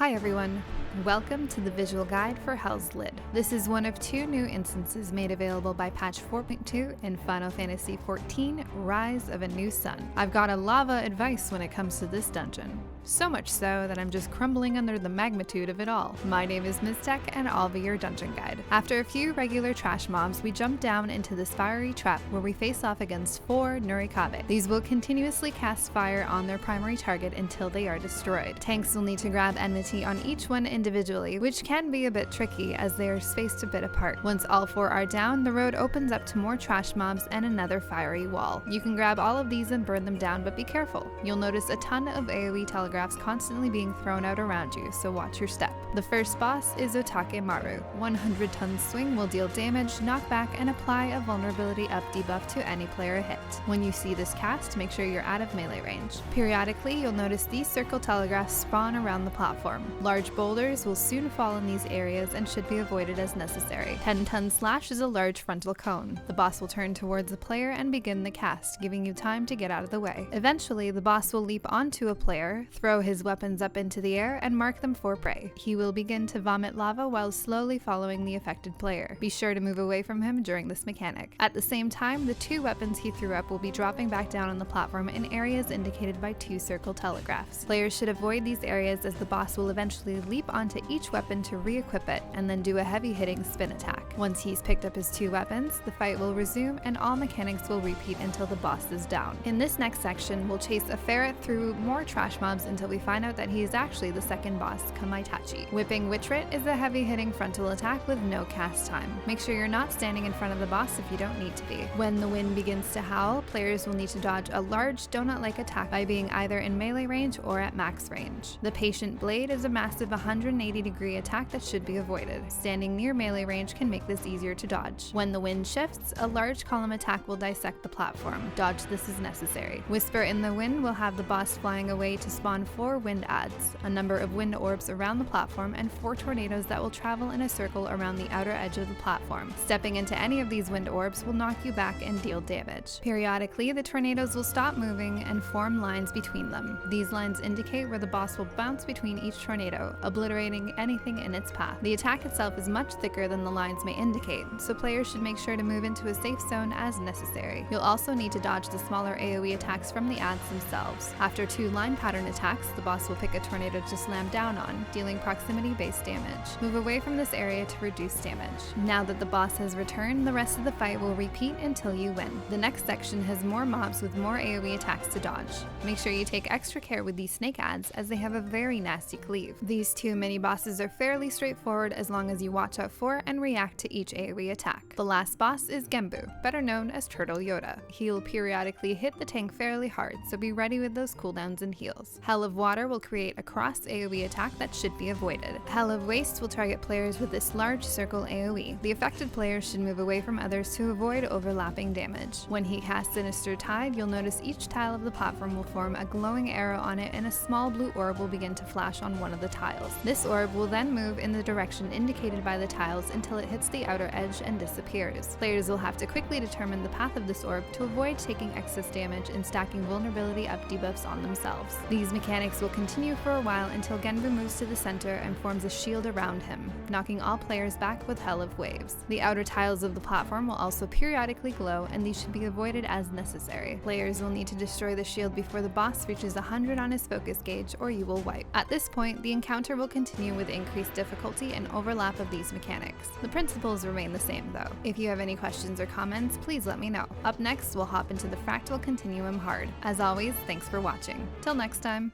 Hi everyone, welcome to the visual guide for Hell's Lid. This is one of two new instances made available by patch 4.2 in Final Fantasy XIV Rise of a New Sun. I've got a lava advice when it comes to this dungeon. So much so that I'm just crumbling under the magnitude of it all. My name is Miztech and I'll be your dungeon guide. After a few regular trash mobs, we jump down into this fiery trap where we face off against 4 Nurikabe. These will continuously cast fire on their primary target until they are destroyed. Tanks will need to grab enmity on each one individually, which can be a bit tricky as they are spaced a bit apart. Once all 4 are down, the road opens up to more trash mobs and another fiery wall. You can grab all of these and burn them down, but be careful. You'll notice a ton of AoE telegraphs constantly being thrown out around you, so watch your step. The first boss is Akamaru. 100-ton swing will deal damage, knockback, and apply a vulnerability up debuff to any player hit. When you see this cast, make sure you're out of melee range. Periodically, you'll notice these circle telegraphs spawn around the platform. Large boulders will soon fall in these areas and should be avoided as necessary. 10-ton slash is a large frontal cone. The boss will turn towards the player and begin the cast, giving you time to get out of the way. Eventually, the boss will leap onto a player, throw his weapons up into the air, and mark them for prey. He will begin to vomit lava while slowly following the affected player. Be sure to move away from him during this mechanic. At the same time, the 2 weapons he threw up will be dropping back down on the platform in areas indicated by 2 circle telegraphs. Players should avoid these areas as the boss will eventually leap onto each weapon to re-equip it and then do a heavy-hitting spin attack. Once he's picked up his 2 weapons, the fight will resume and all mechanics will repeat until the boss is down. In this next section, we'll chase a ferret through more trash mobs until we find out that he is actually the second boss, Kamaitachi. Whipping Witchrit is a heavy-hitting frontal attack with no cast time. Make sure you're not standing in front of the boss if you don't need to be. When the wind begins to howl, players will need to dodge a large donut-like attack by being either in melee range or at max range. The Patient Blade is a massive 180-degree attack that should be avoided. Standing near melee range can make this easier to dodge. When the wind shifts, a large column attack will dissect the platform. Dodge this as necessary. Whisper in the Wind will have the boss flying away to spawn 4 wind adds, a number of wind orbs around the platform, and 4 tornadoes that will travel in a circle around the outer edge of the platform. Stepping into any of these wind orbs will knock you back and deal damage. Periodically, the tornadoes will stop moving and form lines between them. These lines indicate where the boss will bounce between each tornado, obliterating anything in its path. The attack itself is much thicker than the lines may indicate, so players should make sure to move into a safe zone as necessary. You'll also need to dodge the smaller AoE attacks from the adds themselves. After 2 line pattern attacks, the boss will pick a tornado to slam down on, dealing proximity-based damage. Move away from this area to reduce damage. Now that the boss has returned, the rest of the fight will repeat until you win. The next section has more mobs with more AoE attacks to dodge. Make sure you take extra care with these snake adds as they have a very nasty cleave. These 2 mini-bosses are fairly straightforward as long as you watch out for and react to each AoE attack. The last boss is Jambu, better known as Turtle Yoda. He'll periodically hit the tank fairly hard, so be ready with those cooldowns and heals. Hell of Water will create a cross AoE attack that should be avoided. Hell of Waste will target players with this large circle AoE. The affected players should move away from others to avoid overlapping damage. When he casts Sinister Tide, you'll notice each tile of the platform will form a glowing arrow on it and a small blue orb will begin to flash on one of the tiles. This orb will then move in the direction indicated by the tiles until it hits the outer edge and disappears. Players will have to quickly determine the path of this orb to avoid taking excess damage and stacking vulnerability up debuffs on themselves. These mechanics will continue for a while until Jambu moves to the center and forms a shield around him, knocking all players back with Hell of Waves. The outer tiles of the platform will also periodically glow, and these should be avoided as necessary. Players will need to destroy the shield before the boss reaches 100 on his focus gauge, or you will wipe. At this point, the encounter will continue with increased difficulty and overlap of these mechanics. The principles remain the same though. If you have any questions or comments, please let me know. Up next, we'll hop into the Fractal Continuum Hard. As always, thanks for watching. Till next time.